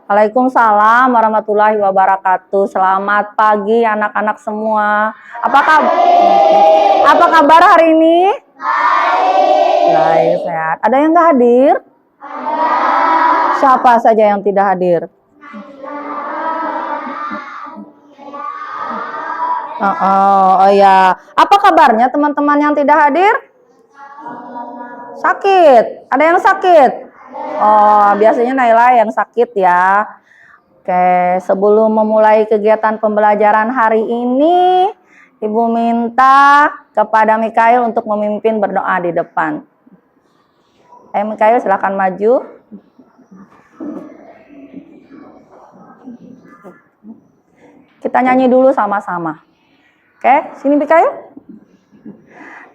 Waalaikumsalam warahmatullahi wabarakatuh. Selamat pagi anak-anak semua. Apa kabar hari ini? Baik, sehat. Ada yang nggak hadir? Siapa saja yang tidak hadir? Oh ya. Apa kabarnya teman-teman yang tidak hadir? Sakit. Ada yang sakit? Oh, biasanya Naila yang sakit ya. Oke, sebelum memulai kegiatan pembelajaran hari ini, Ibu minta kepada Mikail untuk memimpin berdoa di depan. Ayo Mikail, silakan maju. Kita nyanyi dulu sama-sama. Oke, sini Mikail.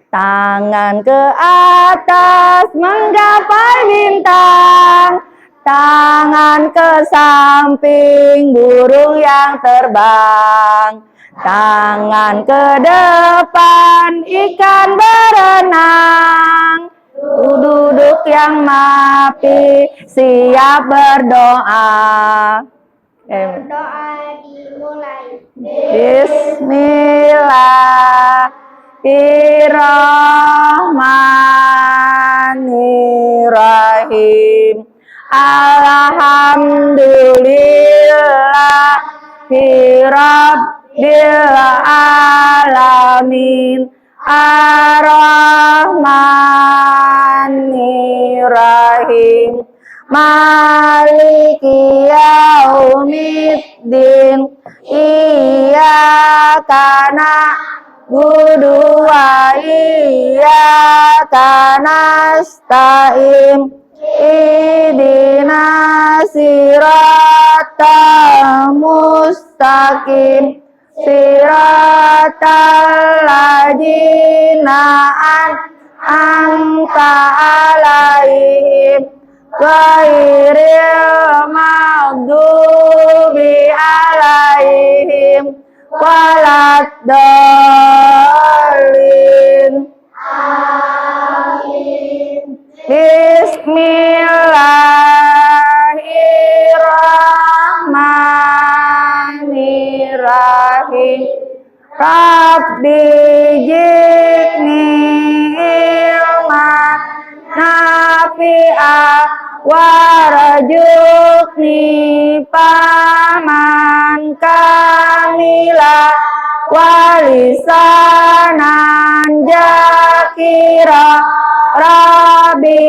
Tangan ke atas menggapai bintang, tangan ke samping burung yang terbang, tangan ke depan ikan berenang, duduk yang mapi siap berdoa. Berdoa dimulai. Bismillahirrahmanirrahim. Alhamdulillahirabbil alamin. Ar-Rahmanirrahim. Maliki yaumiddin. Iyyaka na'budu wa iyyaka nasta'in. Ihdinas siratal mustaqim. Siratal ladzina an'amta 'alaihim ghairil maghdubi 'alaihim waladdallin. Amin. Bismillahirrahmanirrahim. Rabbi jidni ilman nafi'a warzuqni paman kamila walisanan jakira. Rabbi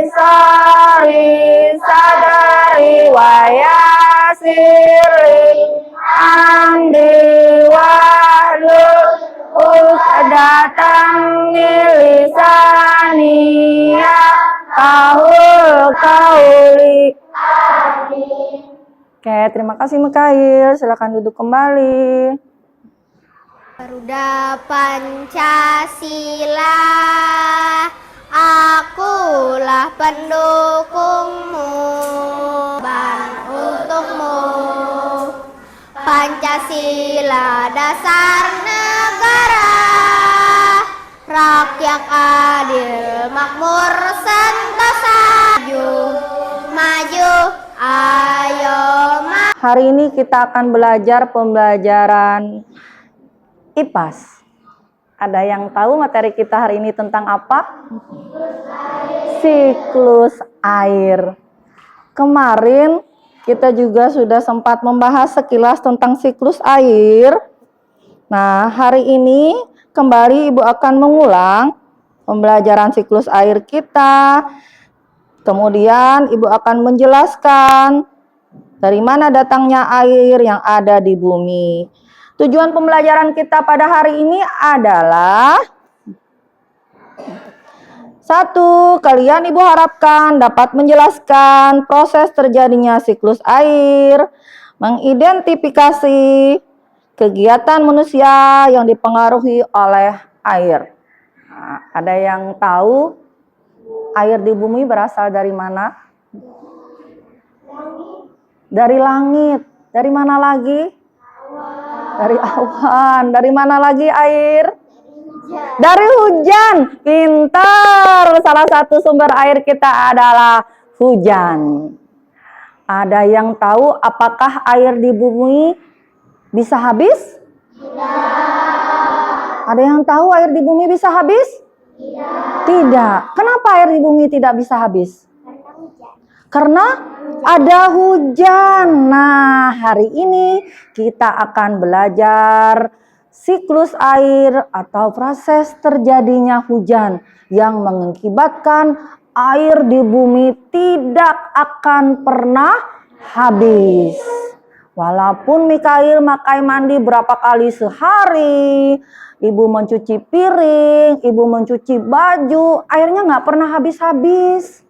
sari sadari wa yasirli amri wahlul uqdatam min lisani yafqahul qawli. Oke, terima kasih Mikail. Silakan duduk kembali. Garuda Pancasila, akulah pendukungmu, ban untukmu. Pancasila dasar negara, rakyat adil, makmur, sentosa. Maju, ayo maju. Hari ini kita akan belajar pembelajaran IPAS. Ada yang tahu materi kita hari ini tentang apa? Siklus air. Kemarin kita juga sudah sempat membahas sekilas tentang siklus air. Nah, hari ini kembali Ibu akan mengulang pembelajaran siklus air kita. Kemudian Ibu akan menjelaskan dari mana datangnya air yang ada di bumi. Tujuan pembelajaran kita pada hari ini adalah: 1. Kalian Ibu harapkan dapat menjelaskan proses terjadinya siklus air, mengidentifikasi kegiatan manusia yang dipengaruhi oleh air. Nah, ada yang tahu air di bumi berasal dari mana? Dari langit. Dari mana lagi? Dari awan. Dari mana lagi air? Dari hujan. Pintar. Salah satu sumber air kita adalah hujan. Ada yang tahu apakah air di bumi bisa habis? Ada yang tahu air di bumi bisa habis? Tidak. Kenapa air di bumi tidak bisa habis? Karena ada hujan. Nah, hari ini kita akan belajar siklus air atau proses terjadinya hujan yang mengakibatkan air di bumi tidak akan pernah habis. Walaupun Mikail makai mandi berapa kali sehari, ibu mencuci piring, ibu mencuci baju, airnya nggak pernah habis-habis.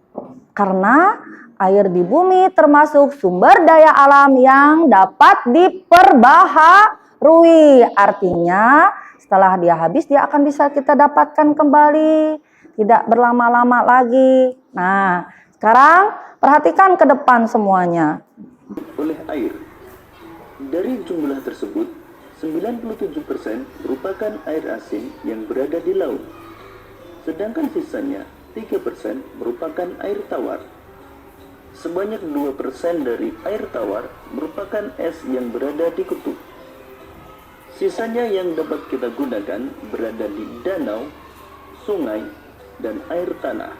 Karena air di bumi termasuk sumber daya alam yang dapat diperbaharui. Artinya setelah dia habis dia akan bisa kita dapatkan kembali. Tidak berlama-lama lagi. Nah, sekarang perhatikan ke depan semuanya. Oleh air. Dari jumlah tersebut, 97% merupakan air asin yang berada di laut. Sedangkan sisanya 3% merupakan air tawar. Sebanyak 2% dari air tawar merupakan es yang berada di kutub. Sisanya yang dapat kita gunakan berada di danau, sungai, dan air tanah.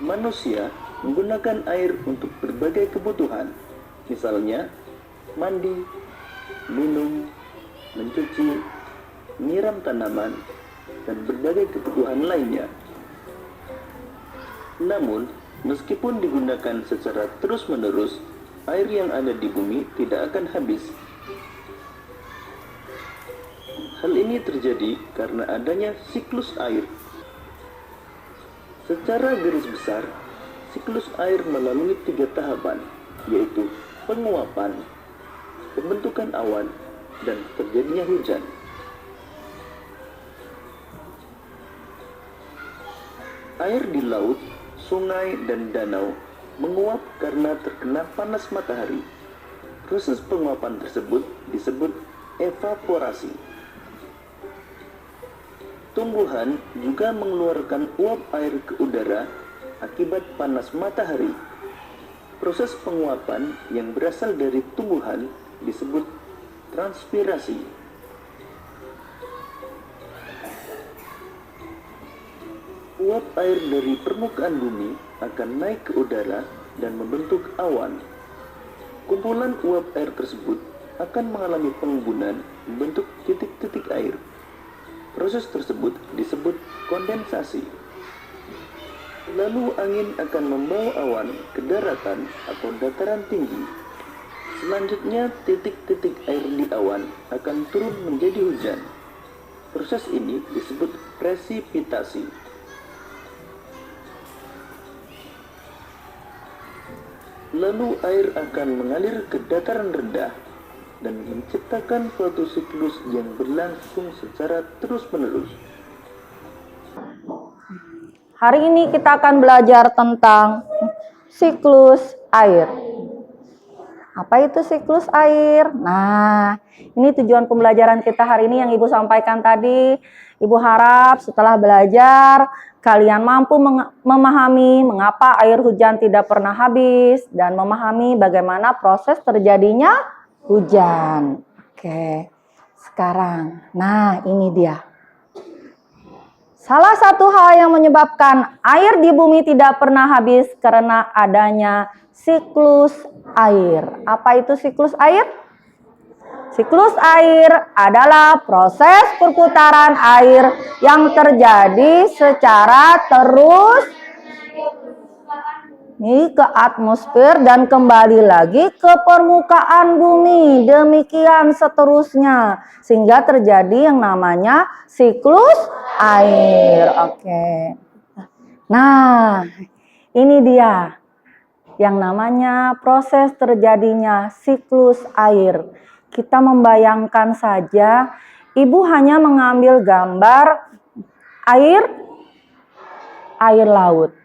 Manusia menggunakan air untuk berbagai kebutuhan, misalnya mandi, minum, mencuci, menyiram tanaman, dan berbagai kebutuhan lainnya. Namun, meskipun digunakan secara terus-menerus, air yang ada di bumi tidak akan habis. Hal ini terjadi karena adanya siklus air. Secara garis besar, siklus air melalui 3 tahapan, yaitu penguapan, pembentukan awan, dan terjadinya hujan. Air di laut, sungai, dan danau menguap karena terkena panas matahari. Proses penguapan tersebut disebut evaporasi. Tumbuhan juga mengeluarkan uap air ke udara akibat panas matahari. Proses penguapan yang berasal dari tumbuhan disebut transpirasi. Uap air dari permukaan bumi akan naik ke udara dan membentuk awan. Kumpulan uap air tersebut akan mengalami pengembunan membentuk titik-titik air. Proses tersebut disebut kondensasi. Lalu angin akan membawa awan ke daratan atau dataran tinggi. Selanjutnya titik-titik air di awan akan turun menjadi hujan. Proses ini disebut presipitasi. Lalu air akan mengalir ke dataran rendah dan menciptakan suatu siklus yang berlangsung secara terus-menerus. Hari ini kita akan belajar tentang siklus air. Apa itu siklus air? Nah, ini tujuan pembelajaran kita hari ini yang Ibu sampaikan tadi. Ibu harap setelah belajar, kalian mampu memahami mengapa air hujan tidak pernah habis dan memahami bagaimana proses terjadinya hujan. Oke, sekarang, nah ini dia. Salah satu hal yang menyebabkan air di bumi tidak pernah habis karena adanya siklus air. Apa itu siklus air? Siklus air adalah proses perputaran air yang terjadi secara terus ke atmosfer dan kembali lagi ke permukaan bumi. Demikian seterusnya sehingga terjadi yang namanya siklus air. Oke. Nah, ini dia yang namanya proses terjadinya siklus air. Kita membayangkan saja, Ibu hanya mengambil gambar air laut.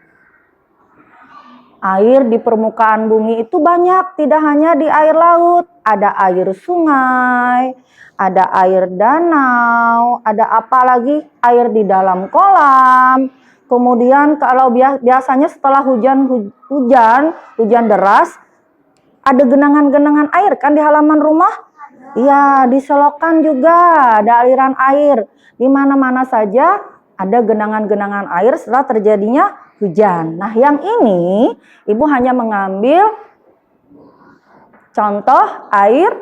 Air di permukaan bumi itu banyak, tidak hanya di air laut. Ada air sungai, ada air danau, ada apa lagi? Air di dalam kolam. Kemudian kalau biasanya setelah hujan deras, ada genangan-genangan air kan di halaman rumah? Iya, di selokan juga ada aliran air. Di mana-mana saja ada genangan-genangan air setelah terjadinya hujan. Nah, yang ini Ibu hanya mengambil contoh air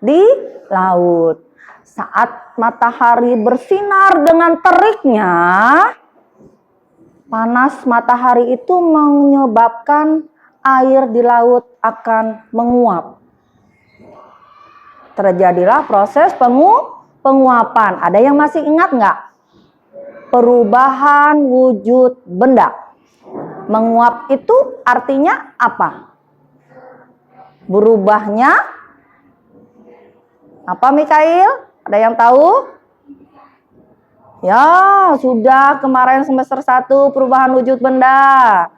di laut. Saat matahari bersinar dengan teriknya, panas matahari itu menyebabkan air di laut akan menguap. Terjadilah proses penguapan. Ada yang masih ingat nggak? Perubahan wujud benda. Menguap itu artinya apa? Berubahnya apa, Mikail? Ada yang tahu? Ya, sudah kemarin semester 1 perubahan wujud benda.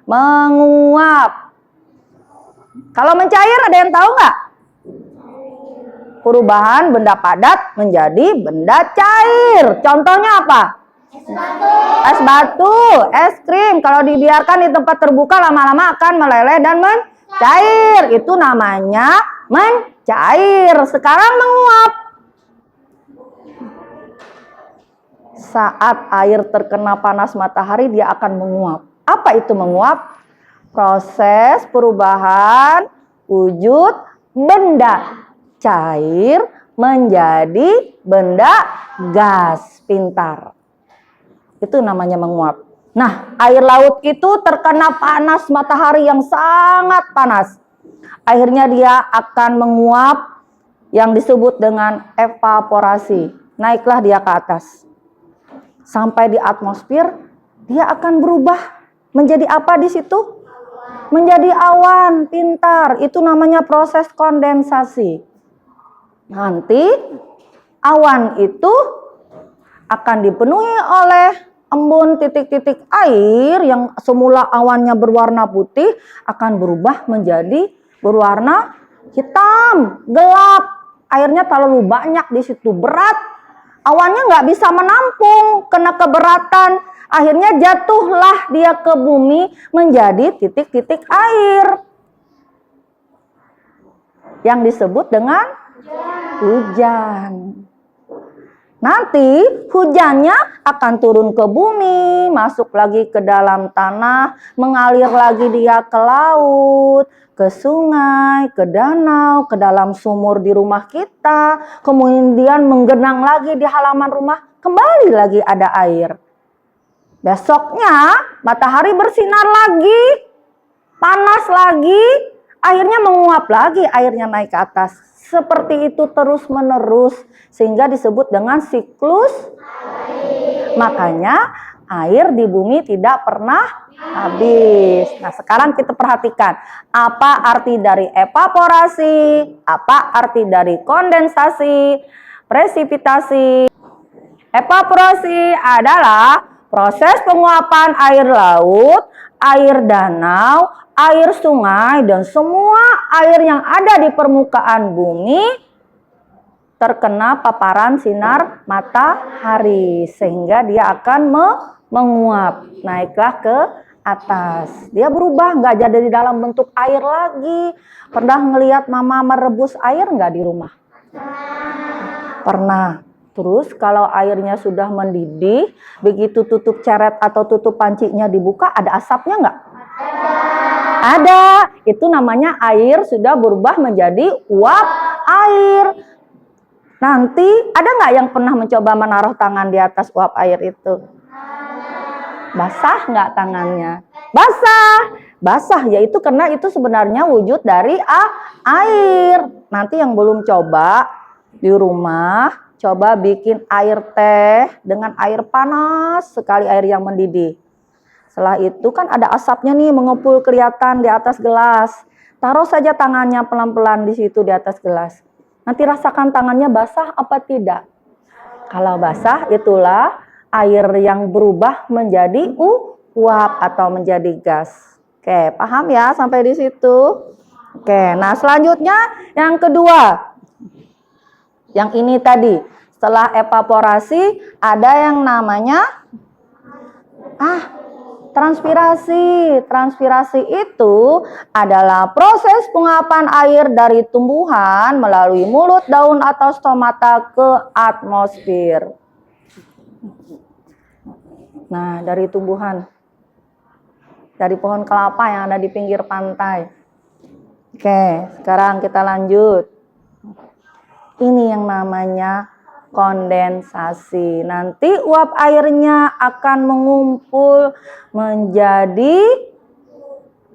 Menguap. Kalau mencair ada yang tahu nggak? Perubahan benda padat menjadi benda cair. Contohnya apa? Es batu, es krim. Kalau dibiarkan di tempat terbuka lama-lama akan meleleh dan mencair. Itu namanya mencair. Sekarang menguap. Saat air terkena panas matahari dia akan menguap. Apa itu menguap? Proses perubahan wujud benda cair menjadi benda gas. Pintar. Itu namanya menguap. Nah, air laut itu terkena panas matahari yang sangat panas. Akhirnya dia akan menguap yang disebut dengan evaporasi. Naiklah dia ke atas. Sampai di atmosfer, dia akan berubah menjadi apa di situ? Menjadi awan. Pintar. Itu namanya proses kondensasi. Nanti awan itu akan dipenuhi oleh embun titik-titik air yang semula awannya berwarna putih akan berubah menjadi berwarna hitam, gelap. Airnya terlalu banyak di situ, berat. Awannya nggak bisa menampung, kena keberatan. Akhirnya jatuhlah dia ke bumi menjadi titik-titik air yang disebut dengan hujan. Nanti hujannya akan turun ke bumi, masuk lagi ke dalam tanah, mengalir lagi dia ke laut, ke sungai, ke danau, ke dalam sumur di rumah kita, kemudian menggenang lagi di halaman rumah, kembali lagi ada air. Besoknya matahari bersinar lagi, panas lagi, airnya menguap lagi, airnya naik ke atas. Seperti itu terus menerus sehingga disebut dengan siklus air. Makanya air di bumi tidak pernah habis. Nah, sekarang kita perhatikan apa arti dari evaporasi, apa arti dari kondensasi, presipitasi. Evaporasi adalah proses penguapan air laut, air danau, air sungai, dan semua air yang ada di permukaan bumi terkena paparan sinar matahari. Sehingga dia akan menguap, naiklah ke atas. Dia berubah, nggak jadi di dalam bentuk air lagi. Pernah ngelihat mama merebus air nggak di rumah? Pernah. Terus kalau airnya sudah mendidih, begitu tutup ceret atau tutup pancinya dibuka, ada asapnya nggak? Ada. Itu namanya air sudah berubah menjadi uap air. Nanti ada nggak yang pernah mencoba menaruh tangan di atas uap air itu? Basah nggak tangannya? Basah. Basah yaitu karena itu sebenarnya wujud dari air. Nanti yang belum coba di rumah, coba bikin air teh dengan air panas sekali, air yang mendidih. Setelah itu kan ada asapnya nih mengepul kelihatan di atas gelas. Taruh saja tangannya pelan-pelan di situ di atas gelas. Nanti rasakan tangannya basah apa tidak. Kalau basah itulah air yang berubah menjadi uap atau menjadi gas. Oke, paham ya sampai di situ? Oke, nah selanjutnya yang kedua. Yang ini tadi, setelah evaporasi ada yang namanya transpirasi. Transpirasi itu adalah proses penguapan air dari tumbuhan melalui mulut, daun atau stomata ke atmosfer. Nah, dari tumbuhan, dari pohon kelapa yang ada di pinggir pantai. Oke, sekarang kita lanjut. Ini yang namanya kondensasi. Nanti uap airnya akan mengumpul menjadi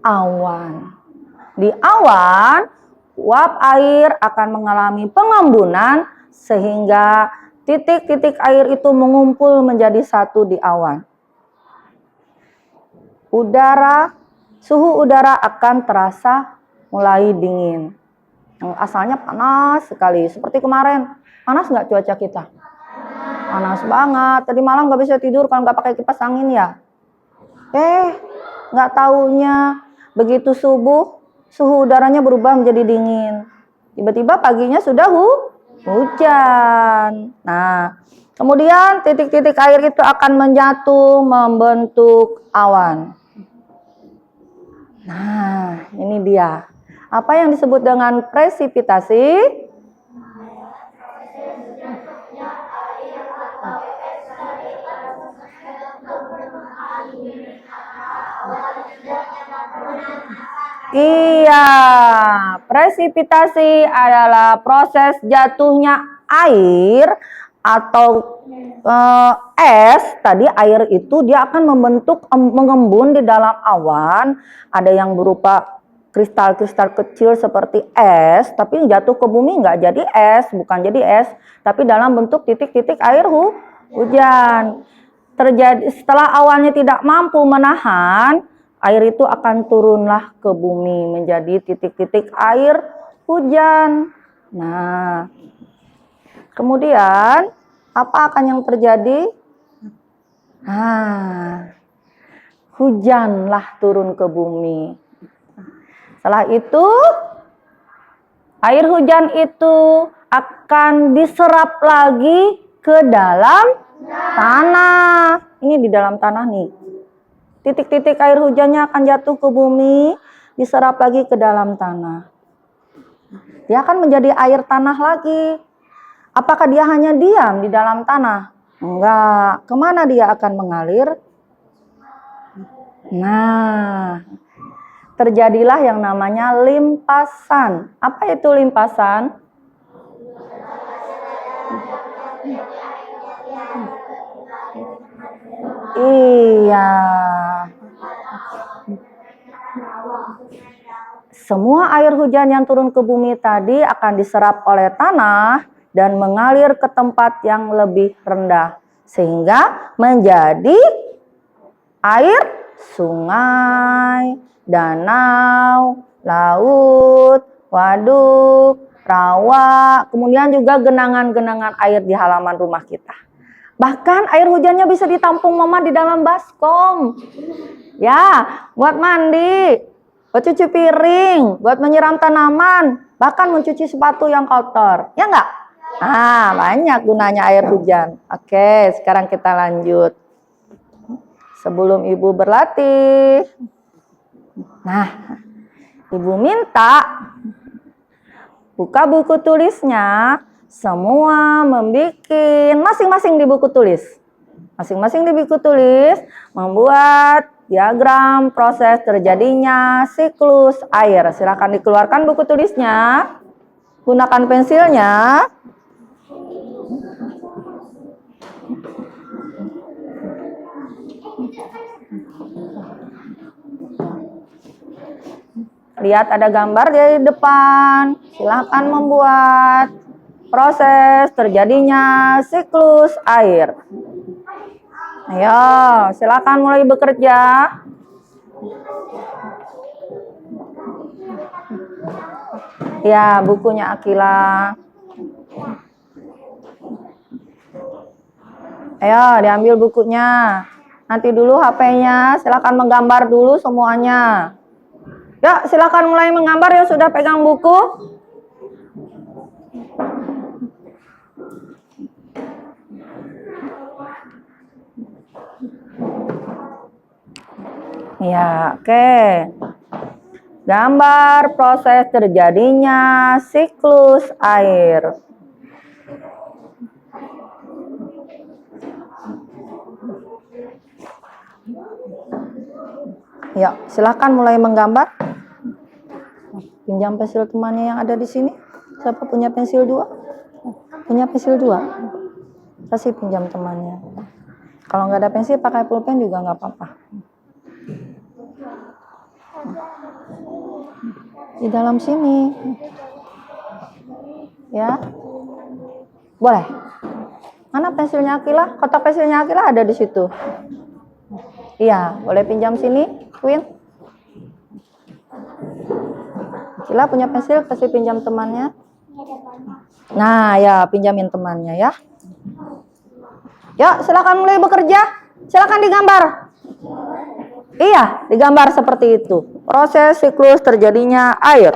awan. Di awan, uap air akan mengalami pengembunan sehingga titik-titik air itu mengumpul menjadi satu di awan. Suhu udara akan terasa mulai dingin. Yang asalnya panas sekali, seperti kemarin. Panas nggak cuaca kita? Panas banget. Tadi malam nggak bisa tidur kalau nggak pakai kipas angin ya. Nggak taunya begitu subuh, suhu udaranya berubah menjadi dingin. Tiba-tiba paginya sudah hujan. Nah, kemudian titik-titik air itu akan menjatuh membentuk awan. Nah, ini dia. Apa yang disebut dengan presipitasi? Iya, presipitasi adalah proses jatuhnya air atau es. Tadi air itu dia akan mengembun di dalam awan. Ada yang berupa kristal-kristal kecil seperti es, tapi jatuh ke bumi nggak jadi es, bukan jadi es, tapi dalam bentuk titik-titik air hujan. Terjadi setelah awannya tidak mampu menahan, air itu akan turunlah ke bumi menjadi titik-titik air hujan. Nah, kemudian apa akan yang terjadi? Hujanlah turun ke bumi. Setelah itu, air hujan itu akan diserap lagi ke dalam tanah. Ini di dalam tanah nih. Titik-titik air hujannya akan jatuh ke bumi, diserap lagi ke dalam tanah. Dia akan menjadi air tanah lagi. Apakah dia hanya diam di dalam tanah? Enggak. Kemana dia akan mengalir? Nah, terjadilah yang namanya limpasan. Apa itu limpasan? Iya. Semua air hujan yang turun ke bumi tadi akan diserap oleh tanah dan mengalir ke tempat yang lebih rendah. Sehingga menjadi air sungai, danau, laut, waduk, rawa, kemudian juga genangan-genangan air di halaman rumah kita. Bahkan air hujannya bisa ditampung mama di dalam baskom. Ya, buat mandi, buat cuci piring, buat menyiram tanaman, bahkan mencuci sepatu yang kotor. Ya enggak? Banyak gunanya air hujan. Oke, sekarang kita lanjut. Sebelum ibu berlatih. Nah, ibu minta buka buku tulisnya, semua membuat masing-masing di buku tulis. Masing-masing di buku tulis membuat diagram proses terjadinya siklus air. Silakan dikeluarkan buku tulisnya. Gunakan pensilnya. Lihat ada gambar di depan. Silakan membuat proses terjadinya siklus air. Ayo, silakan mulai bekerja. Ya, bukunya Akila. Ayo, diambil bukunya. Nanti dulu HP-nya, silakan menggambar dulu semuanya. Ya, silakan mulai menggambar ya, sudah pegang buku. Ya, oke. Gambar proses terjadinya siklus air. Ya, silakan mulai menggambar. Pinjam pensil temannya yang ada di sini. Siapa punya pensil 2? Punya pensil 2? Kasih pinjam temannya. Kalau nggak ada pensil, pakai pulpen juga nggak apa-apa. Di dalam sini. Ya. Boleh. Mana pensilnya Akila? Kotak pensilnya Akila ada di situ. Iya, boleh pinjam sini, Queen. Akila punya pensil, kasih pinjam temannya. Nah, ya, pinjamin temannya ya. Yuk, silakan mulai bekerja. Silakan digambar. Iya, digambar seperti itu. Proses siklus terjadinya air.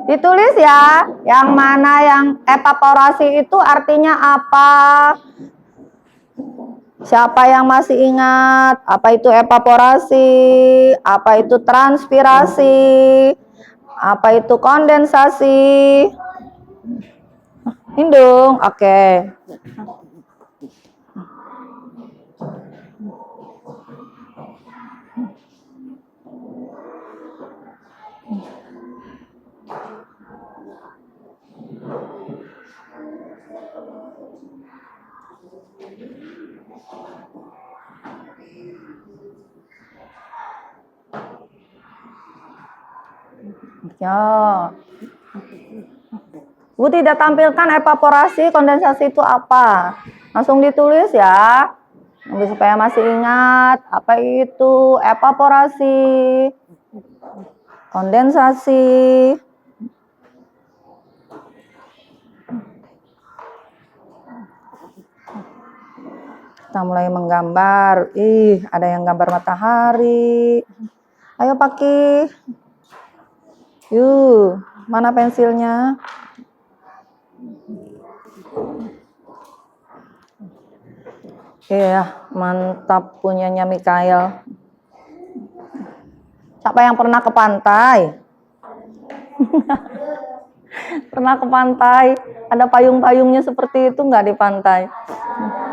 Ditulis ya, yang mana yang evaporasi itu artinya apa? Siapa yang masih ingat apa itu evaporasi, apa itu transpirasi, apa itu kondensasi? Hindung, oke. Ya. Bu tidak tampilkan evaporasi, kondensasi itu apa. Langsung ditulis ya. Supaya masih ingat apa itu evaporasi, kondensasi. Kita mulai menggambar. Ih, ada yang gambar matahari. Ayo Paki. Yuk, mana pensilnya? Iya, mantap punyanya Mikael. Siapa yang pernah ke pantai? Pernah ke pantai? Ada payung-payungnya seperti itu nggak di pantai?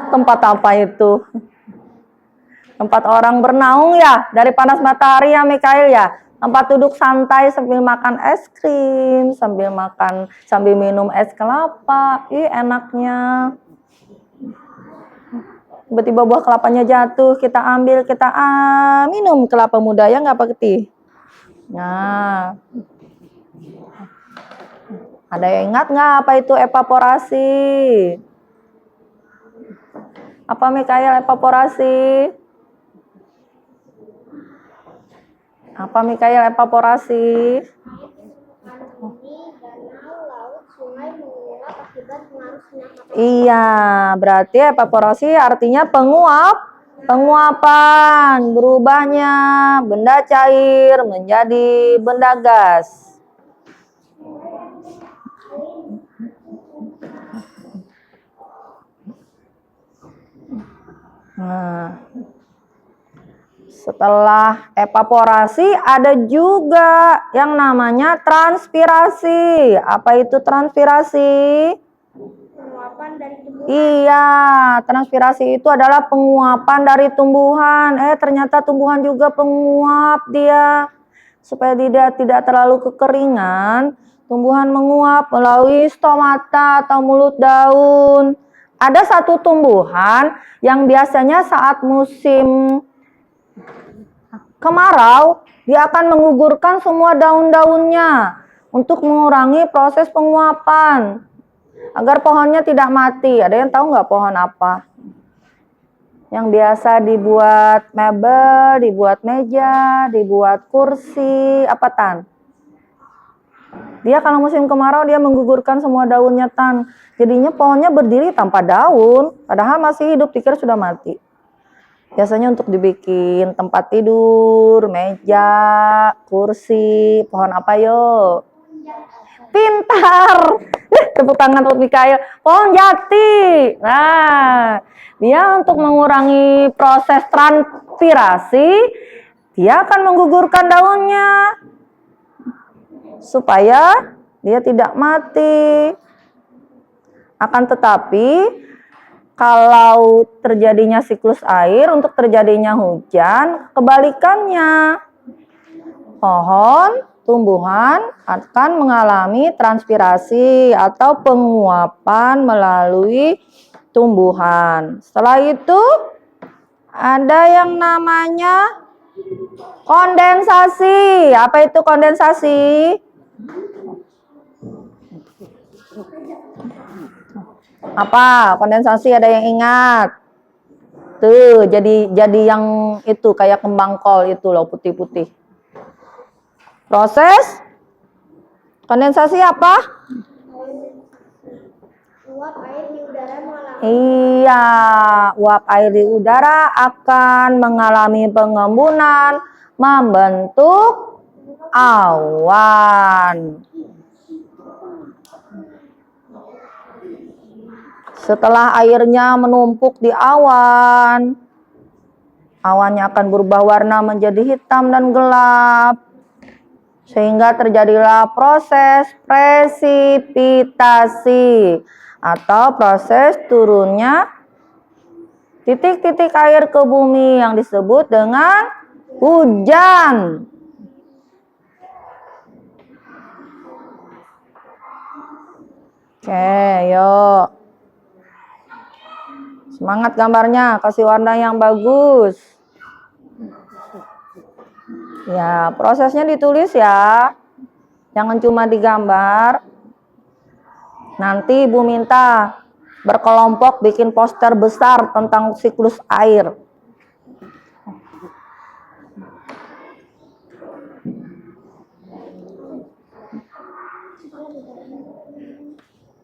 Tempat apa itu? Tempat orang bernaung ya, dari panas matahari ya Mikael ya. Tempat duduk santai sambil makan es krim, sambil minum es kelapa. Ih, enaknya. Tiba-tiba buah kelapanya jatuh, kita ambil, kita minum kelapa muda ya nggak Pak Keti? Nah, ada yang ingat nggak apa itu evaporasi? Apa Mikael evaporasi? Apa Mikael evaporasi? Iya, berarti evaporasi artinya penguapan, berubahnya benda cair menjadi benda gas. Nah, setelah evaporasi ada juga yang namanya transpirasi. Apa itu transpirasi? Penguapan dari tumbuhan. Iya, transpirasi itu adalah penguapan dari tumbuhan. Ternyata tumbuhan juga penguap dia. Supaya tidak terlalu kekeringan, tumbuhan menguap melalui stomata atau mulut daun. Ada satu tumbuhan yang biasanya saat musim kemarau, dia akan menggugurkan semua daun-daunnya untuk mengurangi proses penguapan. Agar pohonnya tidak mati. Ada yang tahu nggak pohon apa? Yang biasa dibuat mebel, dibuat meja, dibuat kursi, apa Tan? Dia kalau musim kemarau dia menggugurkan semua daunnya Tan. Jadinya pohonnya berdiri tanpa daun, padahal masih hidup, dikira sudah mati. Biasanya untuk dibikin tempat tidur, meja, kursi, pohon apa yo? Pintar. Tepuk tangan untuk Mikael. Pohon jati. Nah, dia untuk mengurangi proses transpirasi, dia akan menggugurkan daunnya supaya dia tidak mati. Akan tetapi kalau terjadinya siklus air, untuk terjadinya hujan, kebalikannya. Pohon, tumbuhan akan mengalami transpirasi atau penguapan melalui tumbuhan. Setelah itu ada yang namanya kondensasi. Apa itu kondensasi? Apa? Kondensasi ada yang ingat? Tuh, jadi yang itu kayak kembang kol itu loh, putih-putih. Proses kondensasi apa? Uap air di udara mengalami. Iya, uap air di udara akan mengalami pengembunan, membentuk awan. Setelah airnya menumpuk di awan, awannya akan berubah warna menjadi hitam dan gelap. Sehingga terjadilah proses presipitasi atau proses turunnya titik-titik air ke bumi yang disebut dengan hujan. Oke, yuk. Semangat gambarnya, kasih warna yang bagus. Ya, prosesnya ditulis ya. Jangan cuma digambar. Nanti Ibu minta berkelompok bikin poster besar tentang siklus air.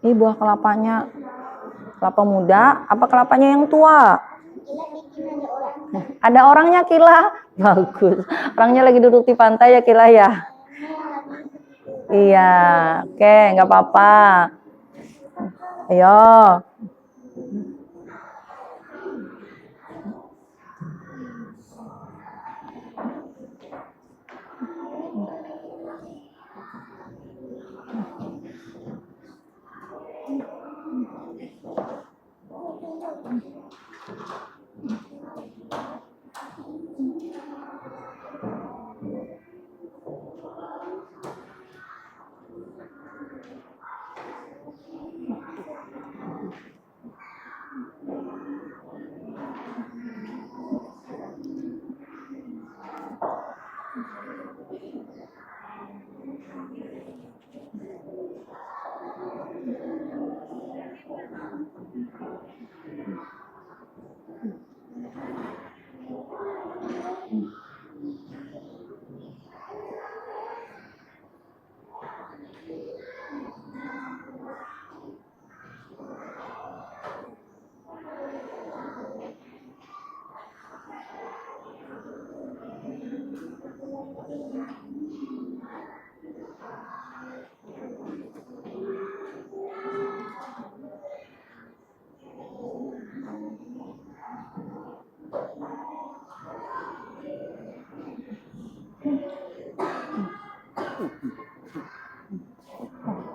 Ini buah kelapanya. Kelapa muda, apa kelapanya yang tua? Ada orangnya Kila. Bagus. Orangnya lagi duduk di pantai ya Kila ya? Iya. Oke, nggak apa-apa. Ayo.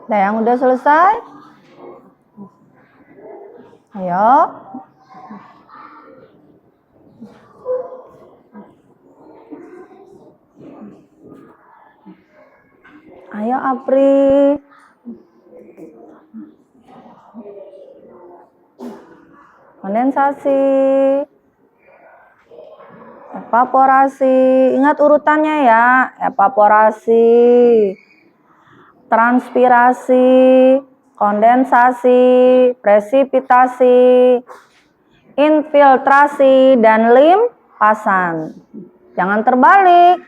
Nah, yang udah selesai? Ayo. Ayo Apri. Kondensasi. Evaporasi. Ingat urutannya ya. Evaporasi. Transpirasi, kondensasi, presipitasi, infiltrasi, dan limpasan. Jangan terbalik.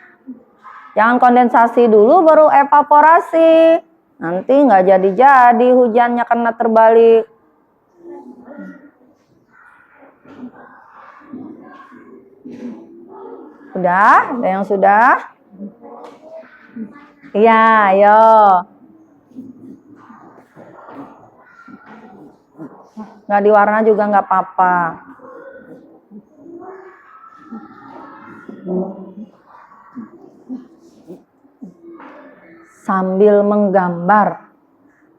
Jangan kondensasi dulu baru evaporasi. Nanti nggak jadi-jadi hujannya karena terbalik. Udah? Ada yang sudah? Iya, ayo. Nggak diwarna juga nggak apa-apa. Sambil menggambar,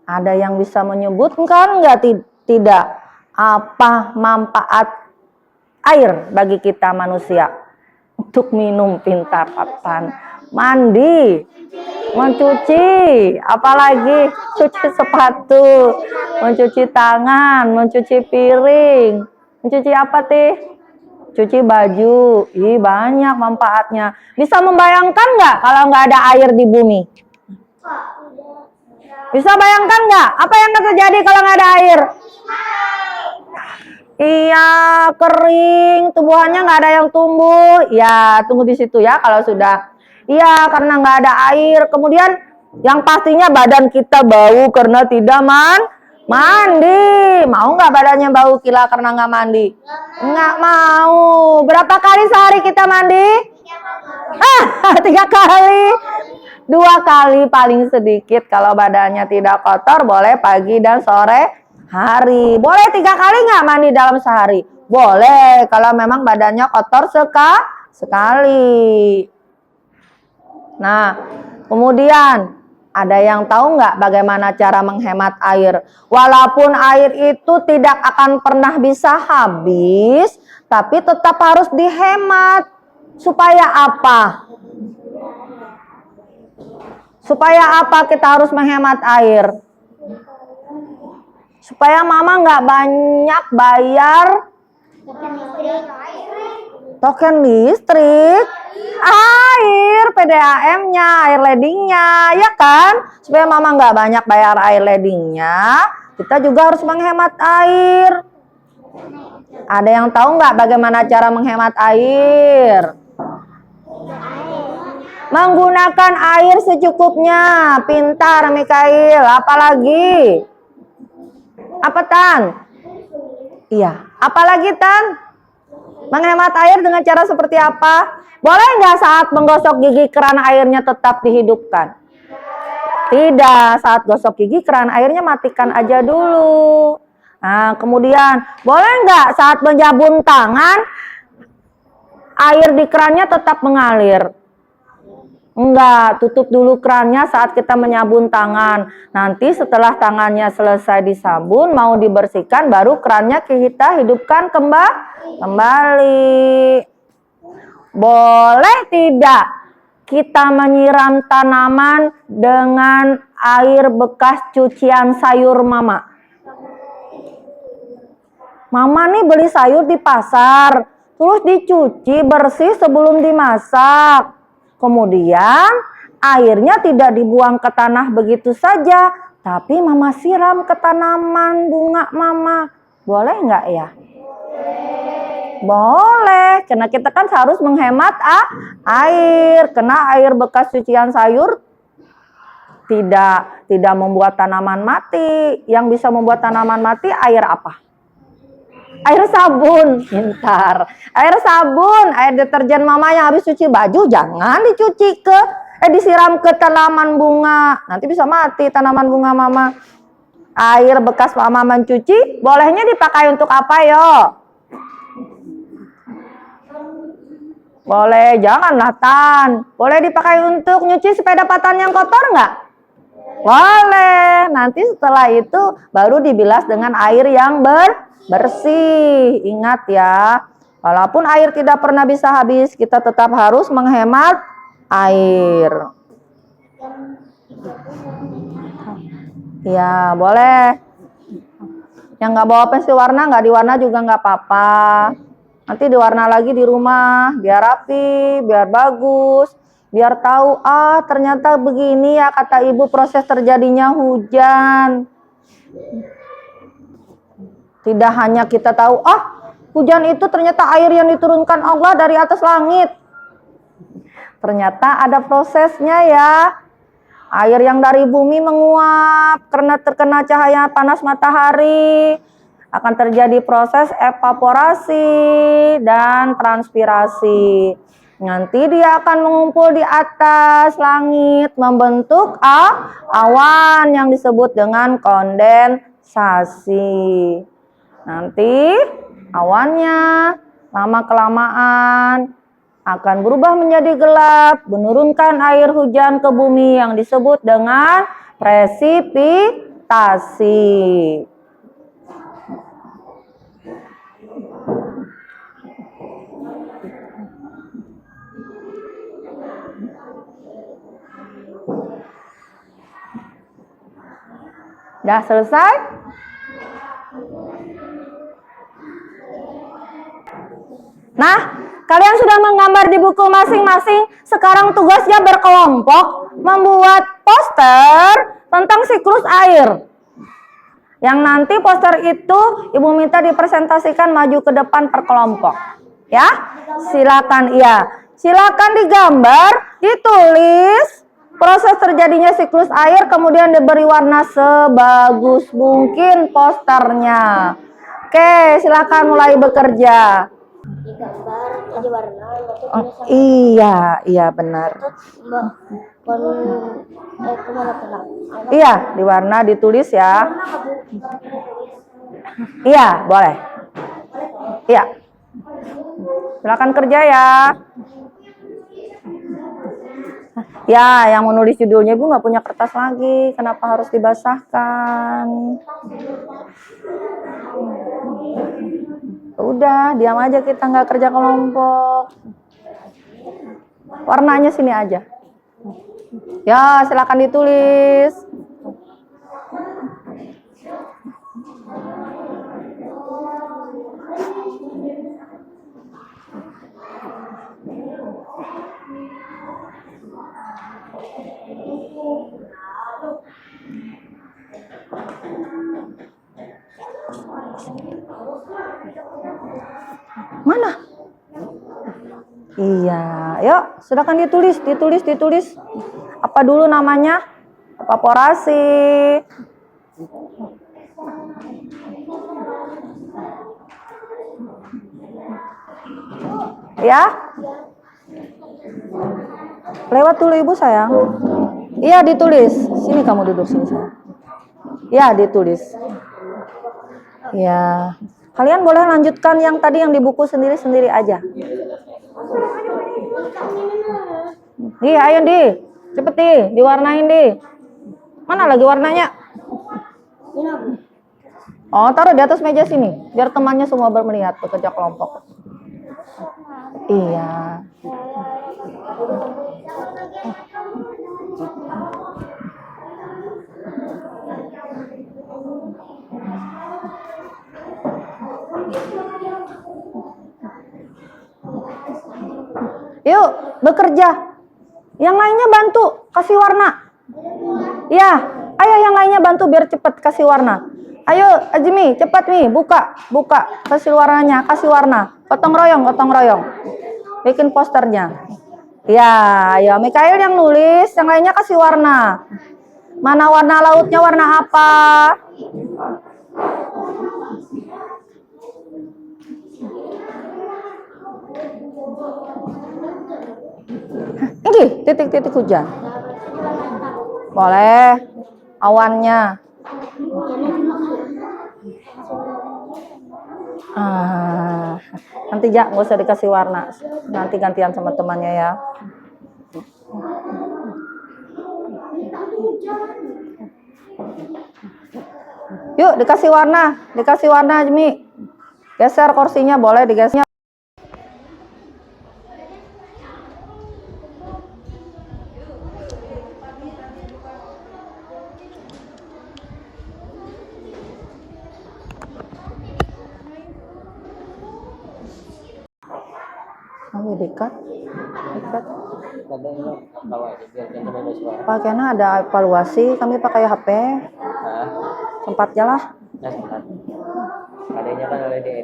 ada yang bisa menyebutkan nggak? Tidak. Apa manfaat air bagi kita manusia? Untuk minum, pintar-papan, mandi, mencuci, apalagi cuci sepatu, mencuci tangan, mencuci piring, mencuci apa tih? Cuci baju. Ih, banyak manfaatnya. Bisa membayangkan nggak kalau nggak ada air di bumi? Bisa bayangkan nggak apa yang akan terjadi kalau nggak ada air? Iya, kering, tumbuhannya nggak ada yang tumbuh. Ya, tunggu di situ ya kalau sudah. Iya, karena nggak ada air. Kemudian yang pastinya badan kita bau karena tidak mandi. Mau nggak badannya bau Kila karena nggak mandi? Nggak mau. Berapa kali sehari kita mandi? 3 kali. 2 kali paling sedikit kalau badannya tidak kotor, boleh pagi dan sore hari. Boleh 3 kali nggak mandi dalam sehari? Boleh kalau memang badannya kotor sekali. Nah, kemudian ada yang tahu nggak bagaimana cara menghemat air? Walaupun air itu tidak akan pernah bisa habis, tapi tetap harus dihemat. Supaya apa? Supaya apa kita harus menghemat air? Supaya mama nggak banyak bayar token listrik, air, PDAM-nya, air ledingnya, ya kan? Supaya mama nggak banyak bayar air ledingnya, kita juga harus menghemat air. Ada yang tahu nggak bagaimana cara menghemat air? Menggunakan air secukupnya. Pintar, Mikail. Apalagi? Apa, Tan? Iya. Apalagi, Tan? Menghemat air dengan cara seperti apa? Boleh nggak saat menggosok gigi keran airnya tetap dihidupkan? Tidak. Saat gosok gigi keran airnya matikan aja dulu. Nah, kemudian boleh nggak saat menjabun tangan air di kerannya tetap mengalir? Enggak, tutup dulu kerannya saat kita menyabun tangan. Nanti setelah tangannya selesai disabun, mau dibersihkan, baru kerannya kita hidupkan kembali. Boleh tidak kita menyiram tanaman dengan air bekas cucian sayur mama? Mama nih beli sayur di pasar, terus dicuci bersih sebelum dimasak. Kemudian airnya tidak dibuang ke tanah begitu saja, tapi mama siram ke tanaman bunga mama. Boleh nggak ya? Boleh, karena kita kan harus menghemat air. Karena air bekas cucian sayur tidak membuat tanaman mati. Yang bisa membuat tanaman mati air apa? Air sabun. Pintar. Air sabun, air deterjen mama yang habis cuci baju jangan dicuci disiram ke tanaman bunga. Nanti bisa mati tanaman bunga mama. Air bekas mama mencuci bolehnya dipakai untuk apa yo? Boleh, janganlah Tan. Boleh dipakai untuk nyuci sepeda patan yang kotor nggak? Boleh. Nanti setelah itu baru dibilas dengan air yang bersih. Ingat ya, walaupun air tidak pernah bisa habis, kita tetap harus menghemat air. Ya, boleh. Yang nggak bawa pensil warna, nggak diwarna juga nggak apa-apa. Nanti diwarna lagi di rumah, biar rapi, biar bagus. Biar tahu, ternyata begini ya kata ibu proses terjadinya hujan. Tidak hanya kita tahu, hujan itu ternyata air yang diturunkan Allah dari atas langit. Ternyata ada prosesnya ya. Air yang dari bumi menguap karena terkena cahaya panas matahari. Akan terjadi proses evaporasi dan transpirasi. Nanti dia akan mengumpul di atas langit membentuk awan yang disebut dengan kondensasi. Nanti awannya lama-kelamaan akan berubah menjadi gelap, menurunkan air hujan ke bumi yang disebut dengan presipitasi. Udah selesai? Nah, kalian sudah menggambar di buku masing-masing. Sekarang tugasnya berkelompok membuat poster tentang siklus air. Yang nanti poster itu Ibu minta dipresentasikan maju ke depan per kelompok. Ya, silakan silakan digambar, ditulis proses terjadinya siklus air, kemudian diberi warna sebagus mungkin posternya. Oke, silakan mulai bekerja. Digambar, diwarna, Iya benar. kemana tenang? Iya, diwarna, ditulis ya. Iya, boleh. Iya. Silakan kerja ya. Ya, yang menulis judulnya Ibu nggak punya kertas lagi. Kenapa harus dibasahkan? Udah, diam aja, kita nggak kerja kelompok. Warnanya sini aja. Ya, silakan ditulis. Mana? Iya, yuk, silakan ditulis. Apa dulu namanya? Evaporasi. Ya? Lewat dulu Ibu sayang. Iya, ditulis. Sini kamu duduk sini sayang. Ya, ditulis. Ya. Kalian boleh lanjutkan yang tadi yang di buku sendiri-sendiri aja. Ayo Di. Cepet Di, diwarnain Di. Mana lagi warnanya? Oh, taruh di atas meja sini, biar temannya semua melihat bekerja kelompok. Iya. Yuk, bekerja. Yang lainnya bantu, kasih warna. Ya, ayo yang lainnya bantu biar cepet kasih warna. Ayo, Ajmi, cepat nih, buka, kasih warnanya, kasih warna. Gotong royong. Bikin posternya. Ya, ayo, Mikael yang nulis, yang lainnya kasih warna. Mana warna lautnya, warna apa? Ini titik-titik hujan. Boleh. Awannya. Nanti nggak usah dikasih warna. Nanti gantian sama temannya ya. Yuk dikasih warna Jemi. Geser kursinya, boleh digeser. Kami dekat. Pakainya ada evaluasi, kami pakai HP. Sempatnya lah.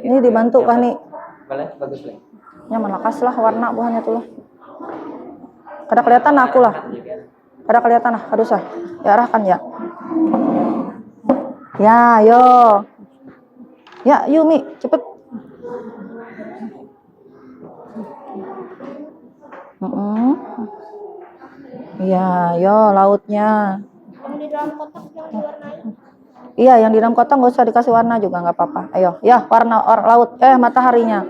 Ini dibantu kan nih. Boleh, bagus lah. Ya mana kas lah warna buahnya tuh lah. Kada kelihatan aku lah. Kada kelihatan lah, kada usah. Ya arahkan ya. Ya, yo. Ya, yuk Mi, cepet. Iya, yo lautnya. Yang di dalam kotak yang diwarnai. Iya, yang di dalam kotak nggak usah dikasih warna juga nggak apa-apa. Ayo, ya warna laut, mataharinya.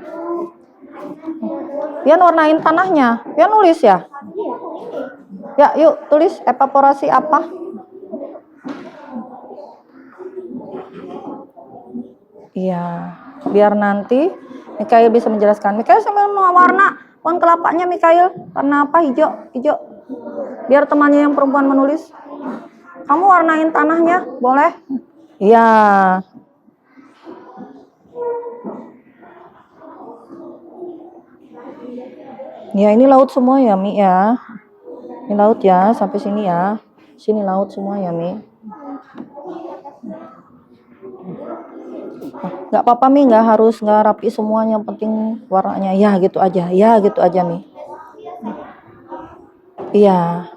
Pian warnain tanahnya. Pian nulis ya. Ya, yuk tulis evaporasi apa? Iya, biar nanti Mikael bisa menjelaskan. Mikael sambil mau warna pohon kelapanya Mikael. Warna apa? Hijau, hijau. Biar temannya yang perempuan menulis. Kamu warnain tanahnya, boleh? Iya. Ya, ini laut semua ya, Mi ya. Ini laut ya, sampai sini ya. Sini laut semua ya, Mi. Nggak apa-apa Mi, nggak harus nggak rapi semuanya, yang penting warnanya ya gitu aja, Mi. Iya.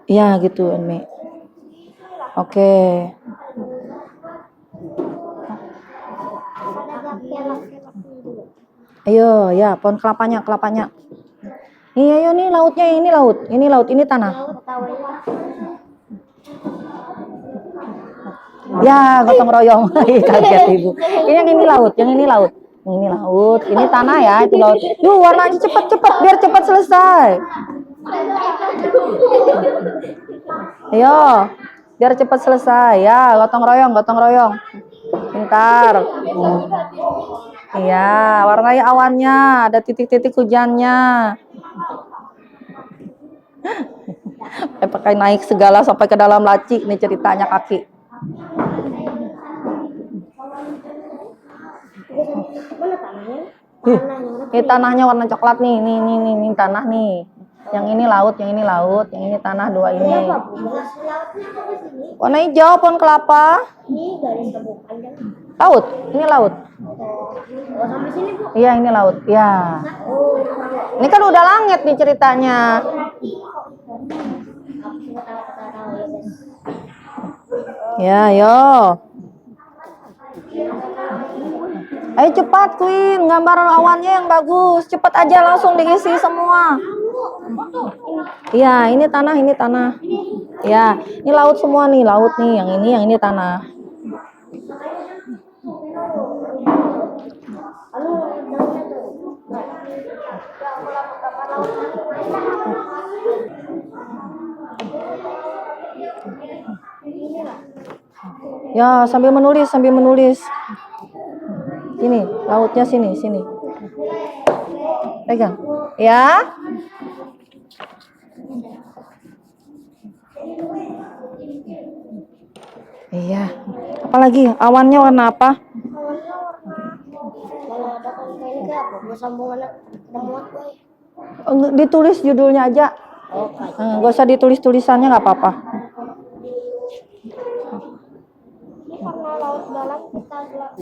Iya gitu Mi. Oke. Ayo ya, pohon kelapanya. Nih ayo nih lautnya, ini laut, ini tanah. Ya, gotong royong. Kaget Ibu. Ini laut, yang ini laut. Ini tanah ya, itu laut. Yuk, warna aja cepet biar cepat selesai. Ayo, biar cepat selesai. Ya, gotong royong. Pintar. Iya, warnai awannya, ada titik-titik hujannya. Pakai naik segala sampai ke dalam laci, nih ceritanya kaki. Mana tanahnya? Ini tanahnya warna coklat nih, ini tanah nih. Yang ini laut, yang ini tanah, dua ini. Lautnya apa sini? Warna hijau, pohon kelapa. Ini garis kebukaan kan? Laut, ini laut. Oh, sampai sini Bu. Iya, ini laut. Ya. Oh, Ini kan udah langit nih ceritanya. aku cuma tahu ya guys. Ya, yo. Ayo cepat Queen, gambar awannya yang bagus. Cepat aja langsung diisi semua. Iya, ini tanah. Ya, ini laut semua nih, laut nih. Yang ini tanah. Ya, sambil menulis. Sini, lautnya sini. Pegang. Ya. Iya. Apalagi awannya warna apa? Kalau ada kan kayak ini apa? Mau sambungan ada muat boy. Ditulis judulnya aja. Oh, Nggak usah ditulis tulisannya, nggak apa-apa. ini karena laut dalam kita gelap.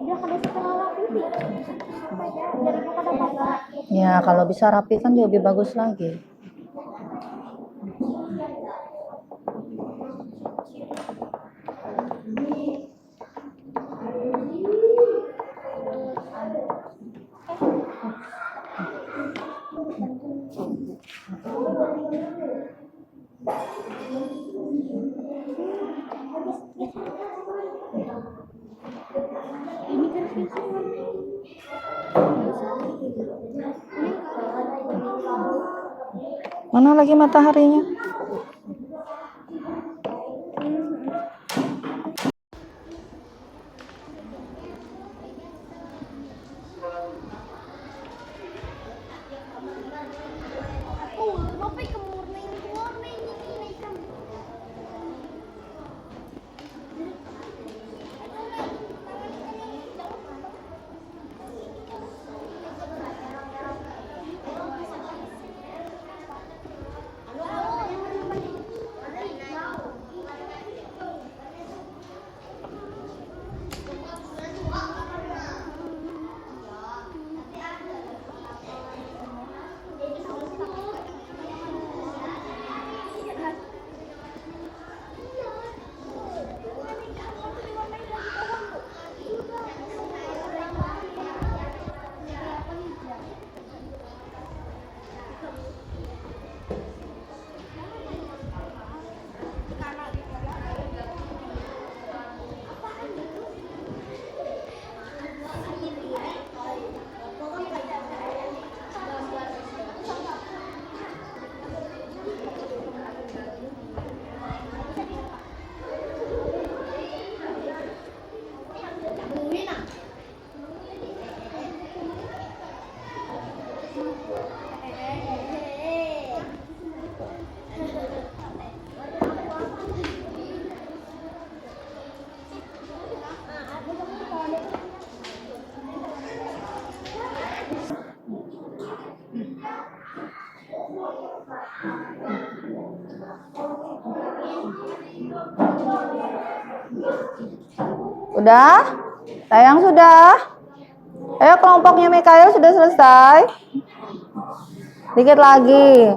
Udah kada setengah rapi. Jadi kada apa. Ya, kalau bisa rapi kan juga lebih bagus lagi. Mana lagi mataharinya? Udah? Sayang sudah? Ayo kelompoknya Mikael sudah selesai? Dikit lagi.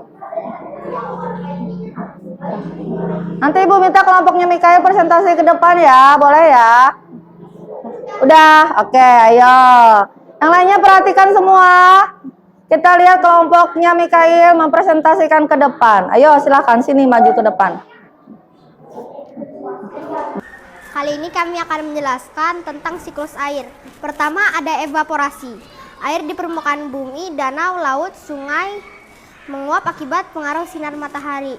Nanti Ibu minta kelompoknya Mikael presentasi ke depan ya, boleh ya? Udah? Oke, ayo. Yang lainnya perhatikan semua. Kita lihat kelompoknya Mikael mempresentasikan ke depan. Ayo silahkan sini maju ke depan. Kali ini kami akan menjelaskan tentang siklus air. Pertama ada evaporasi. Air di permukaan bumi, danau, laut, sungai menguap akibat pengaruh sinar matahari.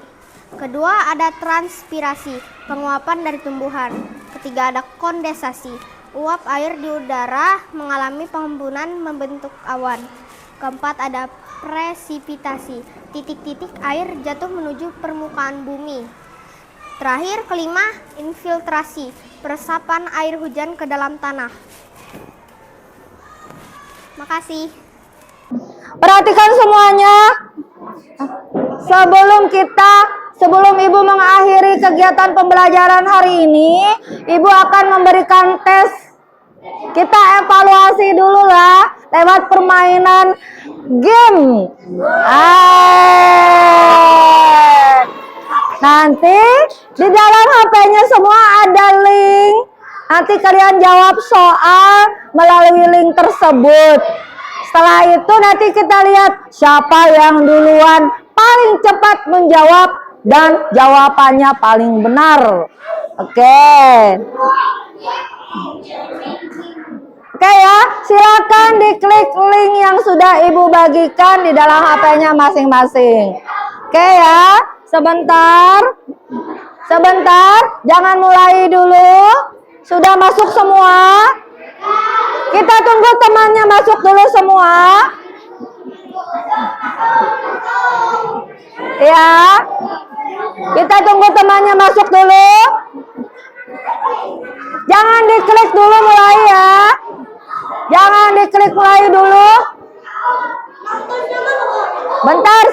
Kedua ada transpirasi, penguapan dari tumbuhan. Ketiga ada kondensasi, uap air di udara mengalami penghembunan membentuk awan. Keempat ada presipitasi, titik-titik air jatuh menuju permukaan bumi. Terakhir, kelima, infiltrasi, peresapan air hujan ke dalam tanah. Makasih. Perhatikan semuanya. Sebelum Ibu mengakhiri kegiatan pembelajaran hari ini, Ibu akan memberikan tes. Kita evaluasi dulu lah lewat permainan game. Nanti di dalam HP-nya semua ada link. Nanti kalian jawab soal melalui link tersebut. Setelah itu nanti kita lihat siapa yang duluan paling cepat menjawab dan jawabannya paling benar. Oke. Oke ya, silakan diklik link yang sudah Ibu bagikan di dalam HP-nya masing-masing. Oke ya, sebentar, jangan mulai dulu. Sudah masuk semua? Kita tunggu temannya masuk dulu semua. Ya, kita tunggu temannya masuk dulu. Jangan diklik dulu mulai ya. Jangan diklik mulai dulu.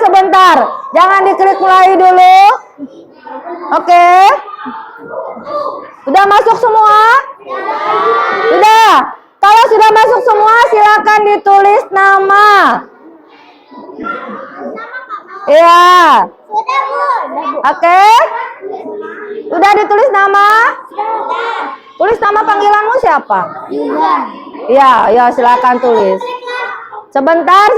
Sebentar. Jangan diklik mulai dulu. Oke. Sudah masuk semua? Sudah. Kalau sudah masuk semua, silakan ditulis nama. Iya. Oke. Sudah ditulis nama? Tulis nama panggilanmu siapa? Iya, silakan tulis. Sebentar.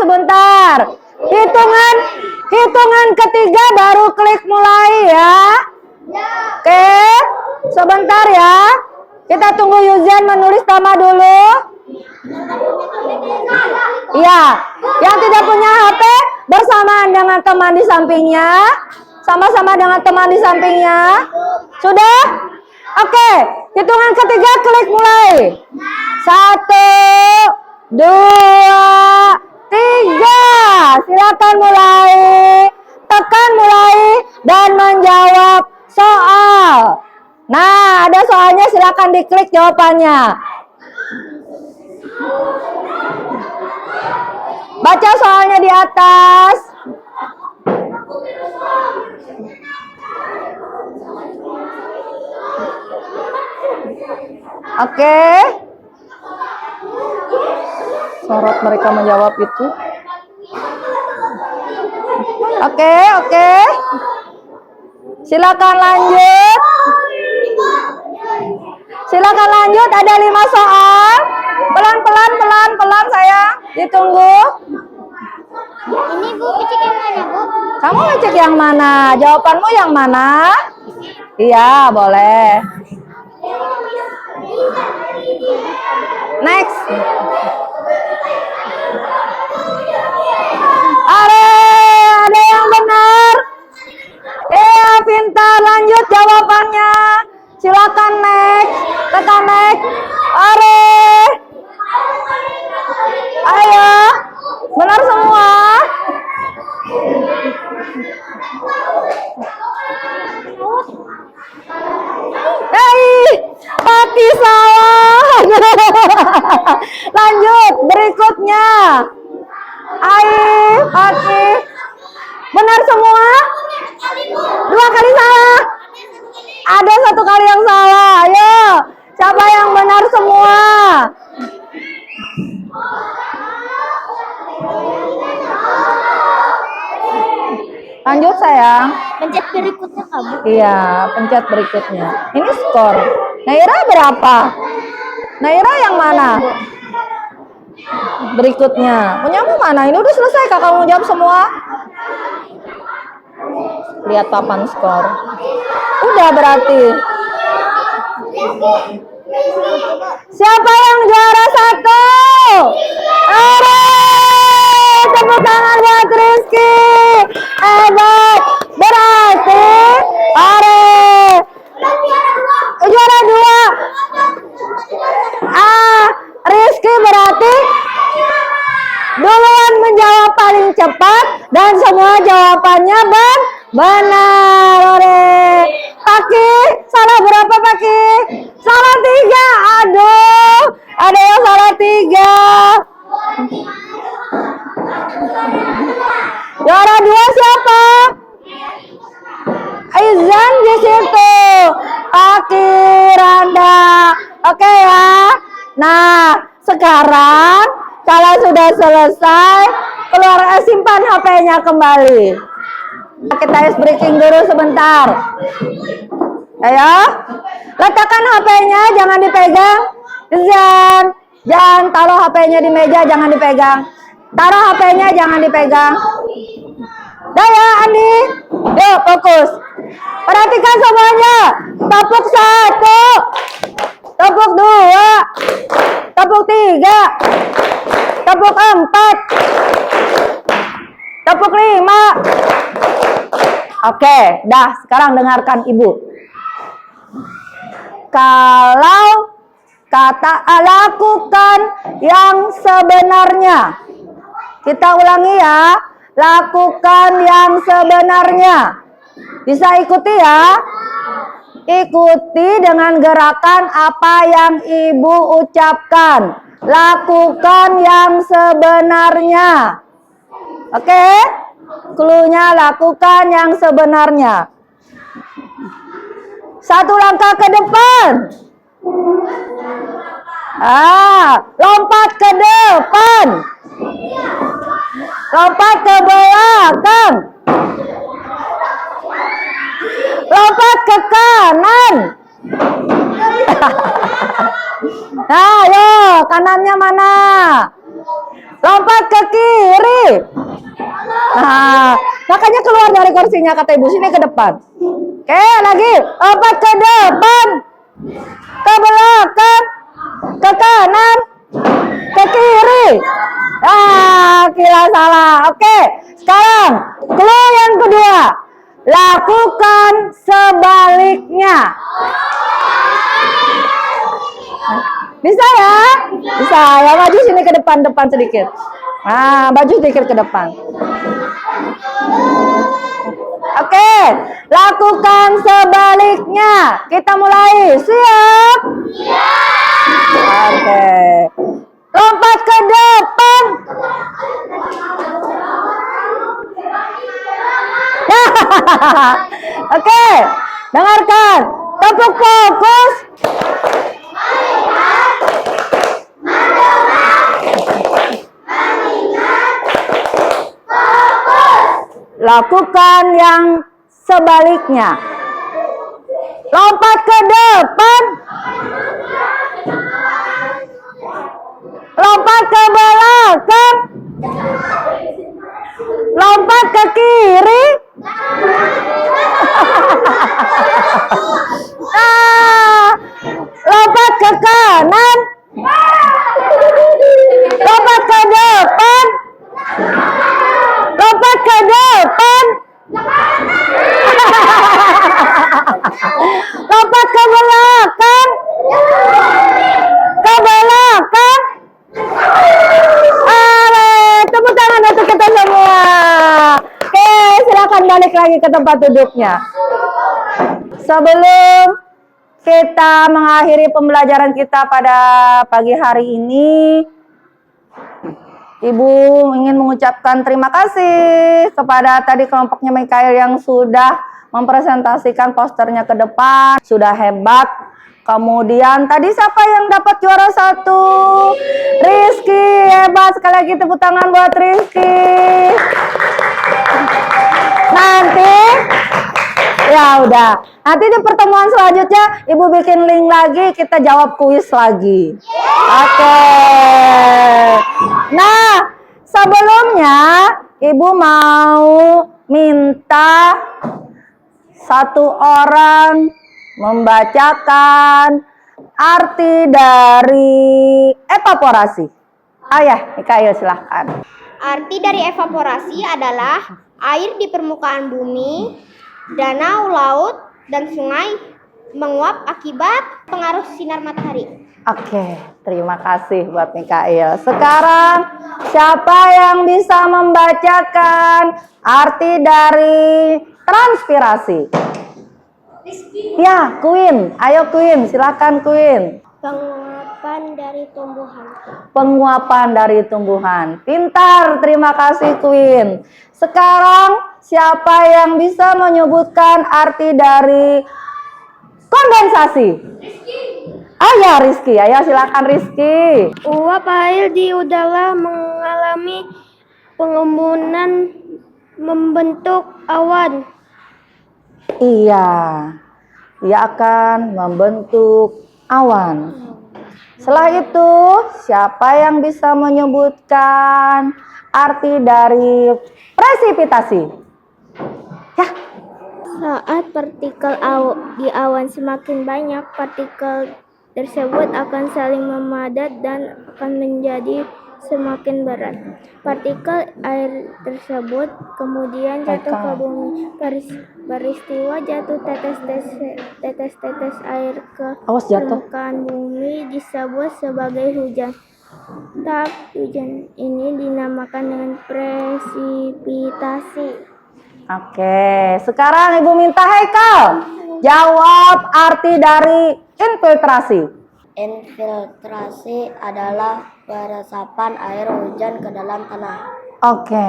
Hitungan ketiga baru klik mulai ya. Oke. Sebentar ya. Kita tunggu Yuzan menulis nama dulu. Iya. Yang tidak punya HP bersamaan dengan teman di sampingnya. Sama-sama dengan teman di sampingnya. Sudah? Oke. Hitungan ketiga klik mulai. 1, 2, 3. Silakan mulai. Tekan mulai dan menjawab soal. Nah, ada soalnya, silakan diklik jawabannya. Baca soalnya di atas. Oke. Sorot mereka menjawab itu. Oke. Silakan lanjut. Ada 5 soal. Pelan sayang. Ditunggu. Ini Bu, ngecek yang mana Bu? Kamu ngecek yang mana? Jawabanmu yang mana? Iya, boleh. Next. Ada yang benar. Pintar, lanjut jawabannya. Silakan next. Tekan next. Ayo. Benar semua. Pati salah. Lanjut berikutnya. Pati. Benar semua? 2 kali salah. Ada 1 kali yang salah. Ayo. Siapa yang benar semua? Lanjut sayang. Pencet berikutnya kamu. Iya, pencet berikutnya. Ini skor. Naira berapa? Naira yang mana? Berikutnya. Punyamu mana? Ini udah selesai kak, kamu jawab semua. Lihat papan skor. Udah berarti. Siapa yang juara 1? Tepuk tangan buat Rizky. Hebat. Berarti juara 2. Rizky berarti duluan menjawab paling cepat dan semua jawabannya benar. Paki, salah berapa Paki? Salah 3. Aduh, ada yang salah 3. Juara 2 siapa? Izan di situ. Paki, Randa. Oke ya. Nah, sekarang kalau sudah selesai, simpan HP-nya kembali. Kita ice breaking dulu sebentar. Ayo, letakkan HP-nya, jangan dipegang. Jangan taruh HP-nya di meja, jangan dipegang. Taruh HP-nya, jangan dipegang. Dah ya, Andi. Yuk, fokus. Perhatikan semuanya. Tepuk 1. Tepuk 2. Tepuk 3. Tepuk 4. Tepuk 5. Oke, dah. Sekarang dengarkan Ibu. Kalau kata lakukan yang sebenarnya. Kita ulangi ya. Lakukan yang sebenarnya. Bisa ikuti ya. Ikuti dengan gerakan apa yang Ibu ucapkan. Lakukan yang sebenarnya. Oke? Cluenya lakukan yang sebenarnya. 1 langkah ke depan. Lompat ke depan. Lompat ke belakang. Lompat ke kanan. Nah, yo, kanannya mana? Lompat ke kiri. Nah, makanya keluar dari kursinya kata Ibu, sini ke depan. Oke, lagi. Lompat ke depan. Ke belakang. Ke kanan. Ke kiri. Kira salah. Oke, sekarang clue yang kedua. Lakukan sebaliknya. Bisa ya? Bisa ya, maju sini ke depan sedikit. Maju sedikit ke depan. Oke, lakukan sebaliknya. Kita mulai. Siap? Oke. Lompat ke depan. Oke, dengarkan. Tepuk fokus. Lakukan yang sebaliknya. Lompat ke depan. Lompat ke belakang. Lompat ke kiri. Lompat ke kanan. Lompat ke depan. Lompat ke depan. Lompat ke belakang. Ke belakang. Tepuk tangan untuk kita semua. Oke, silakan balik lagi ke tempat duduknya. Sebelum kita mengakhiri pembelajaran kita pada pagi hari ini, Ibu ingin mengucapkan terima kasih kepada tadi kelompoknya Mikael yang sudah mempresentasikan posternya ke depan. Sudah hebat Kemudian tadi siapa yang dapat juara 1? Rizky, hebat sekali lagi, tepuk tangan buat Rizky. Nanti, ya udah. Nanti di pertemuan selanjutnya Ibu bikin link lagi, kita jawab kuis lagi. Oke. Nah, sebelumnya Ibu mau minta satu orang membacakan arti dari evaporasi. Ayah, Mikael silahkan. Arti dari evaporasi adalah air di permukaan bumi, danau, laut, dan sungai menguap akibat pengaruh sinar matahari. Oke, terima kasih buat Mikael. Sekarang siapa yang bisa membacakan arti dari transpirasi? Ya, Queen. Ayo Queen, silakan Queen. Penguapan dari tumbuhan. Penguapan dari tumbuhan. Pintar, terima kasih Queen. Sekarang siapa yang bisa menyebutkan arti dari kondensasi? Ayah Rizky, ayo silakan Rizky. Uap air di udara mengalami pengembunan membentuk awan. Iya, dia akan membentuk awan. Setelah itu, siapa yang bisa menyebutkan arti dari presipitasi? Ya, Saat partikel di awan semakin banyak, partikel tersebut akan saling memadat dan akan menjadi semakin berat. Partikel air tersebut kemudian jatuh ke bumi. Peristiwa jatuh tetes-tetes air ke awas jatuh. permukaan bumi disebut sebagai hujan. Tahap hujan ini dinamakan dengan presipitasi. Oke, sekarang Ibu minta Haikal jawab arti dari infiltrasi. Infiltrasi adalah peresapan air hujan ke dalam tanah. Oke,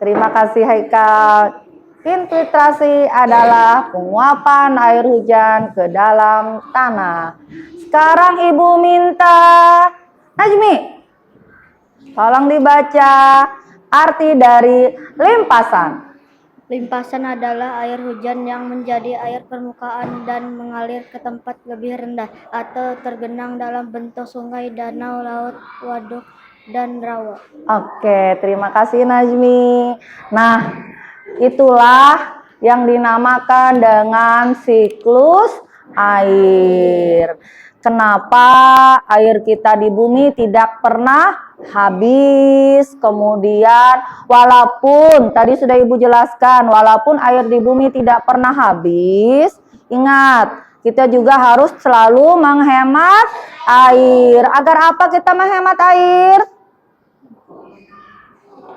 terima kasih Haikal. Infiltrasi adalah penguapan air hujan ke dalam tanah. Sekarang Ibu minta Najmi, tolong dibaca arti dari limpasan. Limpasan adalah air hujan yang menjadi air permukaan dan mengalir ke tempat lebih rendah atau tergenang dalam bentuk sungai, danau, laut, waduk, dan rawa. Oke, terima kasih Najmi. Nah, itulah yang dinamakan dengan siklus air. Kenapa air kita di bumi tidak pernah habis? Kemudian walaupun tadi sudah Ibu jelaskan, walaupun air di bumi tidak pernah habis, ingat kita juga harus selalu menghemat air. Agar apa kita menghemat air?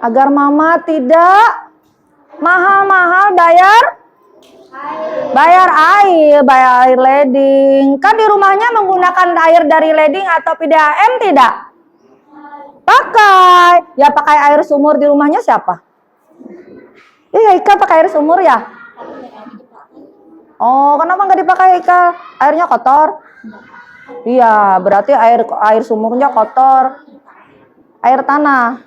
Agar mama tidak mahal-mahal bayar air leding. Kan di rumahnya menggunakan air dari leding atau PDAM tidak? Pakai. Ya pakai air sumur di rumahnya siapa? Ika pakai air sumur ya? Oh, kenapa nggak dipakai Ika? Airnya kotor? Iya, berarti air sumurnya kotor. Air tanah.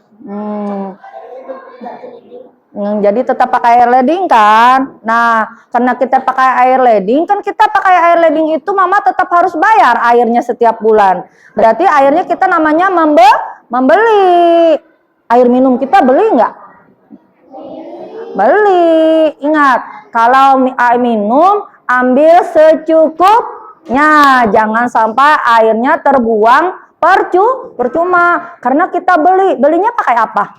Jadi tetap pakai air leding kan? Nah, karena kita pakai air leding, kan kita pakai air leding itu mama tetap harus bayar airnya setiap bulan. Berarti airnya kita namanya membeli. Air minum kita beli nggak? Beli. Ingat, kalau air minum ambil secukupnya. Jangan sampai airnya terbuang percuma, karena kita belinya pakai apa?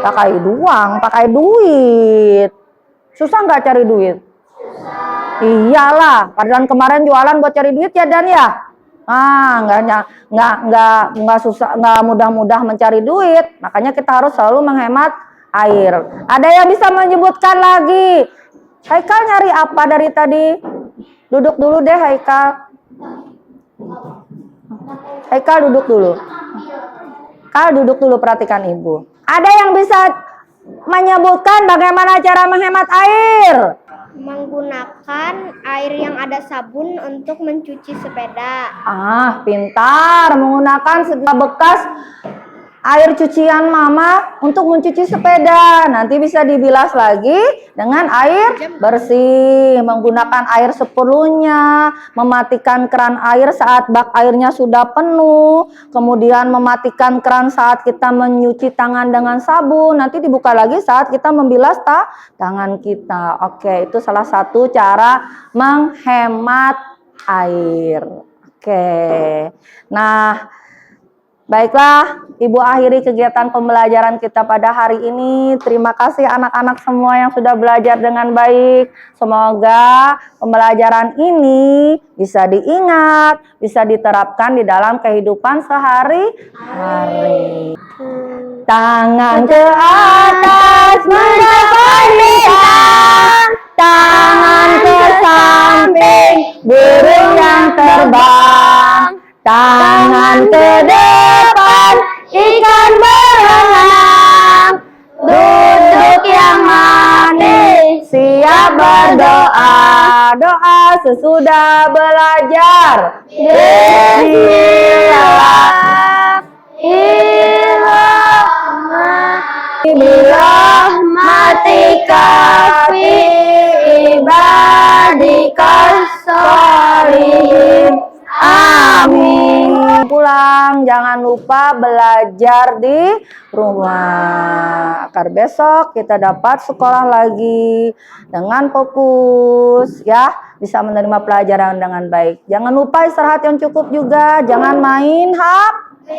Pakai uang, pakai duit. Susah nggak cari duit? Iyalah, padahal kemarin jualan buat cari duit ya Dan ya. Nggak susah, nggak mudah-mudah mencari duit. Makanya kita harus selalu menghemat air. Ada yang bisa menyebutkan lagi? Haikal nyari apa dari tadi? Duduk dulu deh Haikal. Haikal duduk dulu. Kal duduk dulu, perhatikan Ibu. Ada yang bisa menyebutkan bagaimana cara menghemat air? Menggunakan air yang ada sabun untuk mencuci sepeda. Ah, pintar. Menggunakan bekas air cucian mama untuk mencuci sepeda. Nanti bisa dibilas lagi dengan air bersih. Menggunakan air seperlunya. Mematikan keran air saat bak airnya sudah penuh. Kemudian mematikan keran saat kita menyuci tangan dengan sabun. Nanti dibuka lagi saat kita membilas tangan kita. Oke, itu salah satu cara menghemat air. Oke. Nah, baiklah, Ibu akhiri kegiatan pembelajaran kita pada hari ini. Terima kasih anak-anak semua yang sudah belajar dengan baik. Semoga pembelajaran ini bisa diingat, bisa diterapkan di dalam kehidupan sehari-hari. Tangan ke atas mencapai bintang, tangan ke samping burung yang terbang, tangan ke depan ikan berenang, duduk yang manis siap berdoa. Doa sesudah belajar. Birahmatika fi ibadikas sholihin. Amin. Pulang, jangan lupa belajar di rumah agar besok kita dapat sekolah lagi dengan fokus, ya, bisa menerima pelajaran dengan baik. Jangan lupa istirahat yang cukup juga, jangan main HP.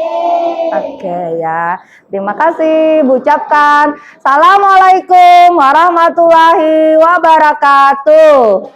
Oke ya, terima kasih. Ucapkan Assalamualaikum warahmatullahi wabarakatuh.